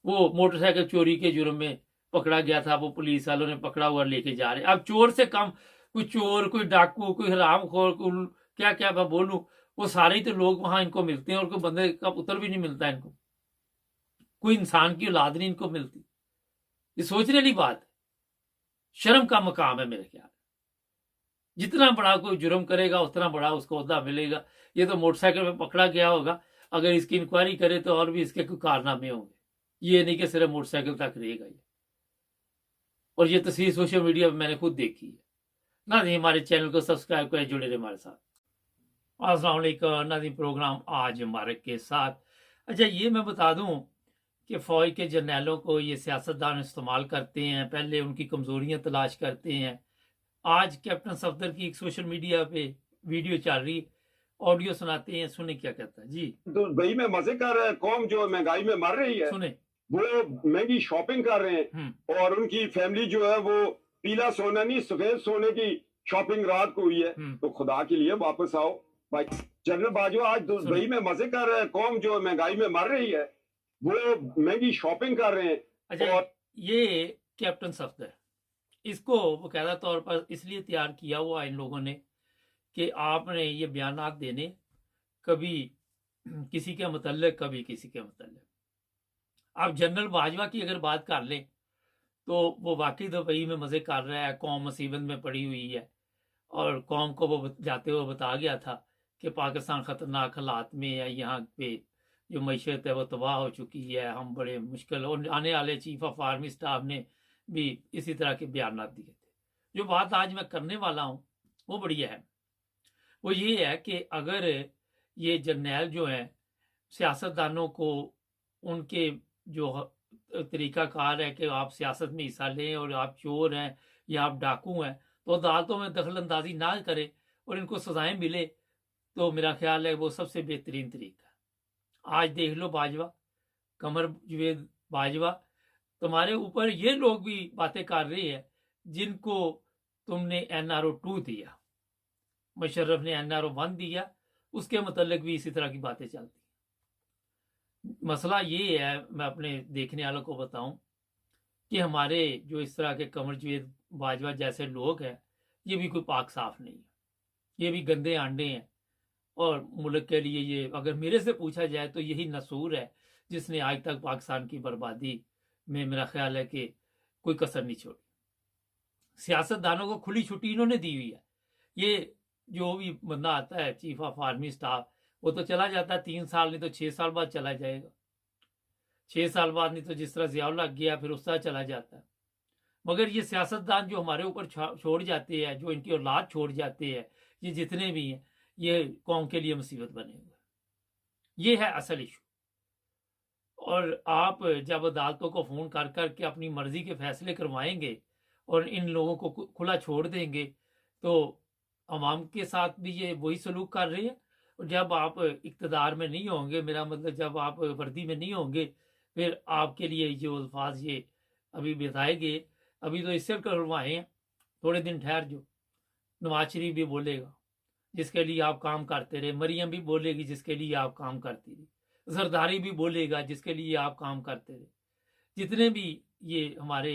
वो मोटरसाइकिल चोरी के जुर्म में पकड़ा गया था, वो पुलिस वालों ने पकड़ा हुआ लेके जा रहे। अब चोर से कम, कोई चोर, कोई डाकू, कोई हरामखोर, कोई क्या क्या मैं बोलूं, वो सारे ही तो लोग वहां इनको मिलते हैं, और कोई बंदे का पुत्र भी नहीं मिलता इनको, कोई इंसान की औलाद नहीं इनको मिलती। ये सोचने वाली बात है, शर्म का मकाम है मेरे ख्याल। जितना बड़ा कोई जुर्म करेगा उतना बड़ा उसको ओहदा मिलेगा। ये तो मोटरसाइकिल में पकड़ा गया होगा, अगर इसकी इंक्वायरी करे तो और भी इसके कोई कारनामे होंगे, ये नहीं कि सिर्फ मोटरसाइकिल तक रहेगा ये। और ये तस्वीर सोशल मीडिया पर मैंने खुद देखी है। नाज़रीन, हमारे चैनल को सब्सक्राइब करें, जुड़े रहे हमारे साथ। अस्सलाम वालेकुम नाज़रीन, प्रोग्राम आज मुबारक के साथ। अच्छा, ये मैं बता दूं कि फौज के जर्नैलों को ये सियासतदान इस्तेमाल करते हैं, पहले उनकी कमजोरियां तलाश करते हैं। आज कैप्टन सफदर की एक सोशल मीडिया पे वीडियो चल रही, ऑडियो सुनाते हैं, सुने क्या कहता है जी। तो दुबई में मजे कर रहे हैं, कौम जो महंगाई में मर रही है, सुने। वो महंगी शॉपिंग कर रहे हैं, और उनकी फैमिली जो है वो पीला सोना नहीं सफेद सोने की शॉपिंग रात को हुई है। तो खुदा के लिए वापस आओ भाई। जनरल बाजवा आज दुबई में मजे कर रहे हैं, कौम जो महंगाई में मर रही है, वो महंगी शॉपिंग कर रहे हैं। अच्छा, और ये कैप्टन सफदर, इसको बकायदा तौर पर इसलिए तैयार किया हुआ इन लोगों ने कि आपने ये बयानात देने, कभी किसी के मतलब, कभी किसी के मतलब। आप जनरल बाजवा की अगर बात कर लें तो वो वाकई दुबई में मजे कर रहा है, कौम मुसीबत में पड़ी हुई है, और कौम को वो जाते हुए बता गया था कि पाकिस्तान खतरनाक हालात में है, यहाँ पे जो मैशत है वो तबाह हो चुकी है, हम बड़े मुश्किल। और आने वाले चीफ ऑफ आर्मी स्टाफ ने भी इसी तरह के बयान दिए थे। जो बात आज मैं करने वाला हूँ वो बड़ी अहम, वो ये है कि अगर ये जर्नैल जो हैं सियासतदानों को, उनके जो तरीकाकार है कि आप सियासत में हिस्सा लें और आप चोर हैं या आप डाकू हैं, तो अदालतों में दखल अंदाजी ना करें और इनको सजाएं मिले, तो मेरा ख्याल है वो सबसे बेहतरीन तरीका है। आज देख लो बाजवा, कमर जवेद बाजवा, तुम्हारे ऊपर ये लोग भी बातें कर रहे हैं जिनको तुमने NRO 2 दिया, मुशर्रफ ने NRO 1 दिया, उसके मतलब भी इसी तरह की बातें चलती हैं। मसला ये है, मैं अपने देखने वालों को बताऊं कि हमारे जो इस तरह के कमर जवेद बाजवा जैसे लोग हैं, ये भी कोई पाक साफ नहीं है, ये भी गंदे अंडे हैं। और मुल्क के लिए ये, अगर मेरे से पूछा जाए तो यही नसूर है जिसने आज तक पाकिस्तान की बर्बादी में मेरा ख्याल है कि कोई कसर नहीं छोड़ी। सियासतदानों को खुली छुट्टी इन्होंने दी हुई है। ये जो भी बंदा आता है चीफ ऑफ आर्मी स्टाफ, वो तो चला जाता है 3 साल, नहीं तो 6 साल बाद चला जाएगा, 6 साल बाद, नहीं तो जिस तरह जियाउल लग गया फिर उस तरह चला जाता है। मगर ये सियासतदान जो हमारे ऊपर छोड़ जाते हैं, जो इनकी औलाद छोड़ जाते हैं, ये जितने भी हैं, ये कौम के लिए मुसीबत बने हुए। ये है असल इशू। और आप जब अदालतों को फोन कर करके अपनी मर्जी के फैसले करवाएंगे और इन लोगों को खुला छोड़ देंगे, तो अवाम के साथ भी ये वही सलूक कर रहे हैं। और जब आप इक्तदार में नहीं होंगे, मेरा मतलब जब आप वर्दी में नहीं होंगे, फिर आपके लिए जो अल्फाज ये अभी बताएंगे, अभी तो इससे करवाए हैं, थोड़े दिन ठहर जो। नवाज शरीफ भी बोलेगा जिसके लिए आप काम करते रहे, मरियम भी बोलेगी जिसके लिए आप काम करती रही, जरदारी भी बोलेगा जिसके लिए आप काम करते रहे। जितने भी ये हमारे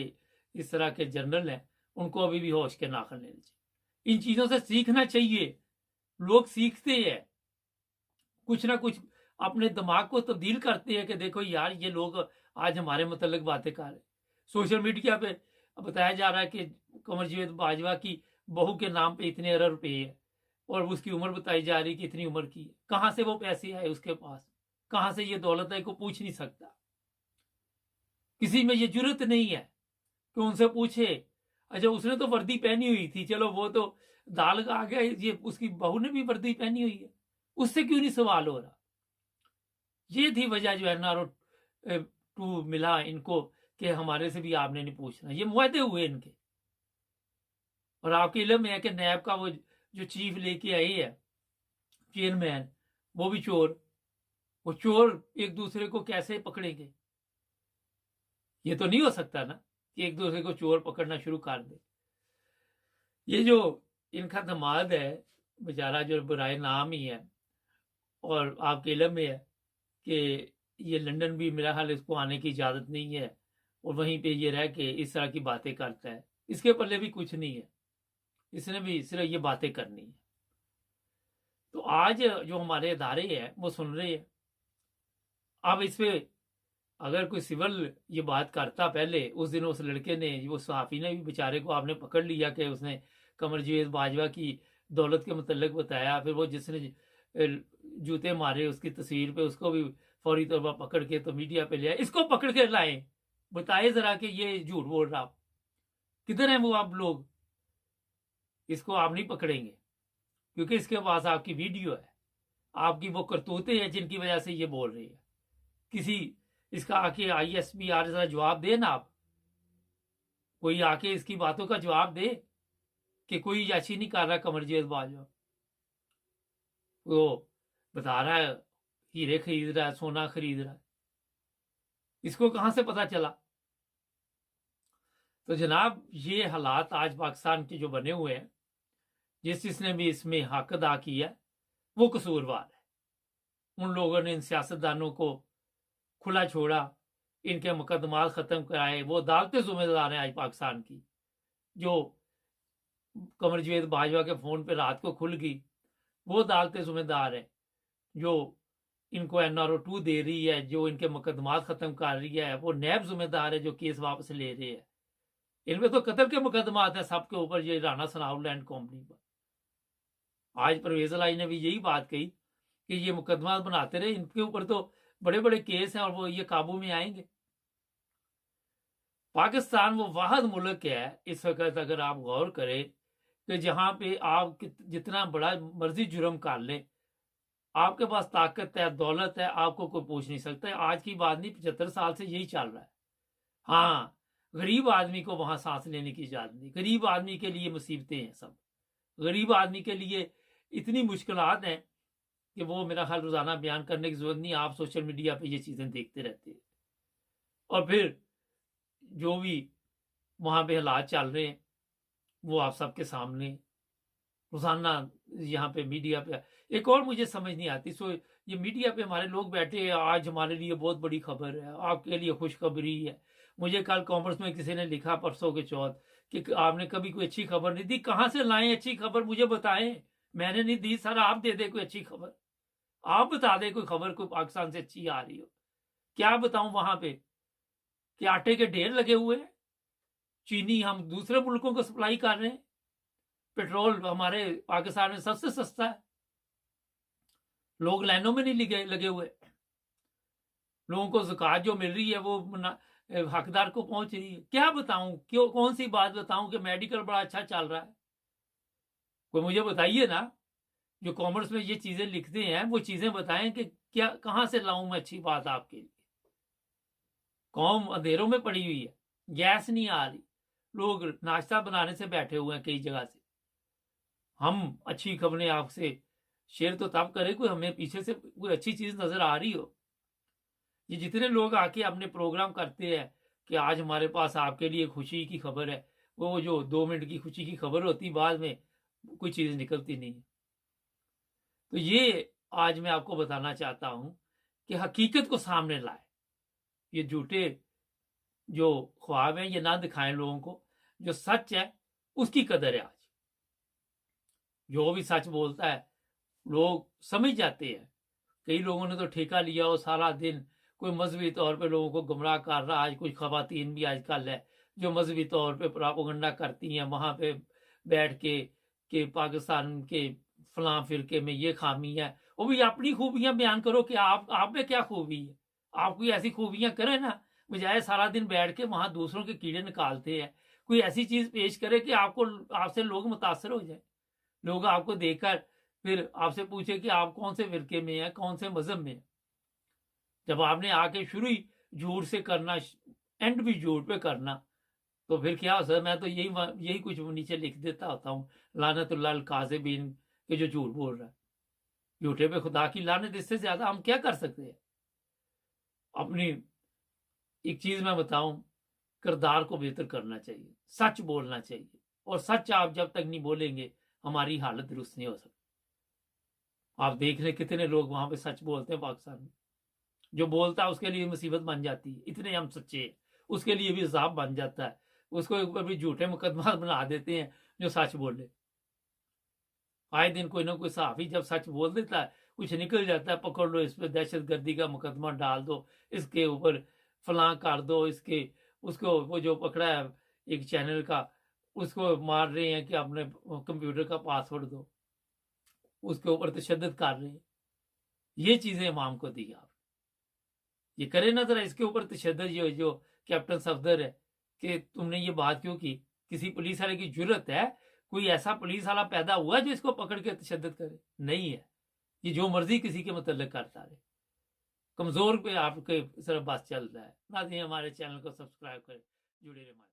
इस तरह के जनरल हैं, उनको अभी भी होश के नाखन लेने चाहिए। इन चीजों से सीखना चाहिए। लोग सीखते हैं, कुछ ना कुछ अपने दिमाग को तब्दील करते हैं कि देखो यार ये लोग आज हमारे मतलब बातें कर रहे हैं। सोशल मीडिया पे बताया जा रहा है कि कमर जवेद बाजवा की बहू के नाम पे इतने अरब रुपए है और उसकी उम्र बताई जा रही कि इतनी उम्र की है। कहां से वो पैसे आए उसके पास, कहां से ये दौलत है, को पूछ नहीं सकता। किसी में ये जरूरत नहीं है कि उनसे पूछे। अच्छा, उसने तो वर्दी पहनी हुई थी, चलो वो तो दाल का आ गया, ये उसकी बहू ने भी वर्दी पहनी हुई है, उससे क्यों नहीं सवाल हो रहा। ये थी वजह जो NRO 2 मिला इनको कि हमारे से भी आपने नहीं पूछना। ये मुआहदे हुए इनके। और आपके इल्म में है कि नैब का वो जो चीफ लेके आए है चेयरमैन, वो भी चोर। वो चोर एक दूसरे को कैसे पकड़ेंगे? ये तो नहीं हो सकता ना कि एक दूसरे को चोर पकड़ना शुरू कर दे। ये जो इनका दमाद है बेचारा, जो बुराए नाम ही है, और आपके इल्म में है कि ये लंदन भी मेरा हाल इसको आने की इजाजत नहीं है, और वहीं पे ये रह के इस तरह की बातें करता है। इसके पल्ले भी कुछ नहीं है, इसने भी सिर्फ ये बातें करनी है। तो आज जो हमारे इदारे हैं वो सुन रहे हैं। अब इस पे अगर कोई सिविल ये बात करता, पहले उस दिन उस लड़के ने, वो सहाफी ने भी बेचारे को आपने पकड़ लिया कि उसने कमर जवेद बाजवा की दौलत के मतलब बताया, फिर वो जिसने जूते मारे उसकी तस्वीर पे, उसको भी फौरी तौर पर पकड़ के तो मीडिया पे लिया। इसको पकड़ के लाए, बताए जरा कि ये झूठ बोल रहा। किधर है वो आप लोग? इसको आप नहीं पकड़ेंगे क्योंकि इसके पास आपकी वीडियो है, आपकी वो करतूतें हैं जिनकी वजह से ये बोल रही है। किसी इसका आके ISPR जरा जवाब दे ना, आप कोई आके इसकी बातों का जवाब दे कि कोई याची नहीं कर रहा कमर जवेद बाजवा। वो बता रहा है हीरे खरीद रहा है, सोना खरीद रहा है, इसको कहां से पता चला? तो जनाब ये हालात आज पाकिस्तान के जो बने हुए हैं, जिसने भी इसमें हक अदा किया वो कसूरवार है। उन लोगों ने इन सियासतदानों को खुला छोड़ा, इनके मुकदमात खत्म कराए, वो अदालतें जिम्मेदार हैं आज पाकिस्तान की। जो कमर जवेद बाजवा के फोन पे रात को खुल गई, वो अदालतें जिम्मेदार है। जो इनको NRO 2 दे रही है, जो इनके मुकदमात खत्म कर रही है, वो नैब जिम्मेदार है जो केस वापस ले रहे हैं। इनमें तो कत्ल के मुकदमात है सबके ऊपर, ये राना सनाउल लैंड कंपनी पर। आज परवेज लाई ने भी यही बात कही कि ये मुकदमा बनाते रहे, इनके ऊपर तो बड़े बड़े केस हैं और वो ये काबू में आएंगे। पाकिस्तान वो वाहद मुल्क है इस वक्त, अगर आप गौर करें, कि जहां पे आप जितना बड़ा मर्जी जुर्म कर ले, आपके पास ताकत है, दौलत है, आपको कोई पूछ नहीं सकता। आज की बात नहीं, 75 साल से यही चल रहा है। हाँ, गरीब आदमी को वहां सांस लेने की इजाजत नहीं। गरीब आदमी के लिए मुसीबतें हैं सब। गरीब आदमी के लिए इतनी मुश्किलात हैं कि वो मेरा ख्याल रोजाना बयान करने की जरूरत नहीं, आप सोशल मीडिया पे ये चीजें देखते रहते हैं। और फिर जो भी वहां पे हालात चल रहे हैं वो आप सबके सामने रोजाना यहाँ पे मीडिया पे। एक और मुझे समझ नहीं आती, सो ये मीडिया पे हमारे लोग बैठे हैं, आज हमारे लिए बहुत बड़ी खबर है, आपके लिए खुशखबरी है। मुझे कल कॉमर्स में किसी ने लिखा परसों के चौथ कि आपने कभी कोई अच्छी खबर नहीं दी। कहां से लाएं अच्छी खबर, मुझे बताएं। मैंने नहीं दी सर, आप दे दे कोई अच्छी खबर, आप बता दे कोई खबर कोई पाकिस्तान से अच्छी आ रही हो। क्या बताऊं वहां पे कि आटे के ढेर लगे हुए हैं, चीनी हम दूसरे मुल्कों को सप्लाई कर रहे हैं, पेट्रोल हमारे पाकिस्तान में सबसे सस्ता है, लोग लाइनों में नहीं लगे हुए, लोगों को ज़कात जो मिल रही है वो हकदार को पहुंच रही है। क्या बताऊं, क्यों, कौन सी बात बताऊं कि मेडिकल बड़ा अच्छा चल रहा है। कोई मुझे बताइए ना, जो कॉमर्स में ये चीजें लिखते हैं वो चीजें बताएं कि क्या, कहां से लाऊं मैं अच्छी बात आपके लिए। कौम अंधेरों में पड़ी हुई है, गैस नहीं आ रही, लोग नाश्ता बनाने से बैठे हुए हैं कई जगह से। हम अच्छी खबरें आपसे शेयर तो तब करें कोई हमें पीछे से कोई अच्छी चीज नजर आ रही हो। ये जितने लोग आके अपने प्रोग्राम करते हैं कि आज हमारे पास आपके लिए खुशी की खबर है, वो जो 2 मिनट की खुशी की खबर होती, बाद में कोई चीज निकलती नहीं है। तो ये आज मैं आपको बताना चाहता हूं कि हकीकत को सामने लाए, ये झूठे जो ख्वाब हैं ये ना दिखाएं लोगों को, जो सच है उसकी कदर है। आज जो भी सच बोलता है लोग समझ जाते हैं। कई लोगों ने तो ठेका लिया हो सारा दिन, कोई मजहबी तौर पे लोगों को गुमराह कर रहा। आज कुछ खवातीन भी आजकल है जो मजहबी तौर पे प्रोपेगेंडा करती हैं, वहां पे बैठ के कि पाकिस्तान के फलां फिरके में ये खामी है। वो भी अपनी खूबियां बयान करो कि आप में क्या खूबी है, आप कोई ऐसी खूबियां करें ना, बजाय सारा दिन बैठ के वहां दूसरों के कीड़े निकालते हैं। कोई ऐसी चीज पेश करे कि आपसे लोग मुतासर हो जाए, लोग आपको देखकर फिर आपसे पूछे कि आप कौन से फिरके में हैं, कौन से मजहब में हैं। जब आपने आके शुरू ही झूठ से करना, एंड भी झूठ पे करना, तो फिर क्या हो सकता। मैं तो यही कुछ नीचे लिख देता होता हूँ, लानतुल्लाह काज़िबीन के जो झूठ बोल रहा है, झूठे पे खुदा की लानत। इससे ज्यादा हम क्या कर सकते हैं। अपनी एक चीज मैं बताऊं, किरदार को बेहतर करना चाहिए, सच बोलना चाहिए, और सच आप जब तक नहीं बोलेंगे हमारी हालत दुरुस्त नहीं हो सकती। आप देख रहे कितने लोग वहां पे सच बोलते हैं पाकिस्तान में, जो बोलता है उसके लिए मुसीबत बन जाती है, इतने हम सच्चे हैं, उसके लिए भी अजाब बन जाता है, उसको ऊपर भी झूठे मुकदमा बना देते हैं जो सच बोले। आए दिन कोई ना कोई सहाफी जब सच बोल देता है, कुछ निकल जाता है, पकड़ लो, इस पर दहशत गर्दी का मुकदमा डाल दो, इसके ऊपर फलां कर दो, इसके उसको वो जो पकड़ा है एक चैनल का, उसको मार रहे हैं कि अपने कंप्यूटर का पासवर्ड दो, उसके ऊपर तशद्दुद कर रहे हैं। ये चीजें इमाम को दी आप, ये करे ना जरा, इसके ऊपर तशद्दुद जो कैप्टन सफदर है कि तुमने ये बात क्यों की। किसी पुलिस वाले की जरूरत है, कोई ऐसा पुलिस वाला पैदा हुआ जो इसको पकड़ के तशद्दुद करे? नहीं है। ये जो मर्जी किसी के मतलब करता रहे, कमजोर पे आपके सिर्फ बस चल रहा है। ना हमारे चैनल को सब्सक्राइब करें, जुड़े रहे हमारे।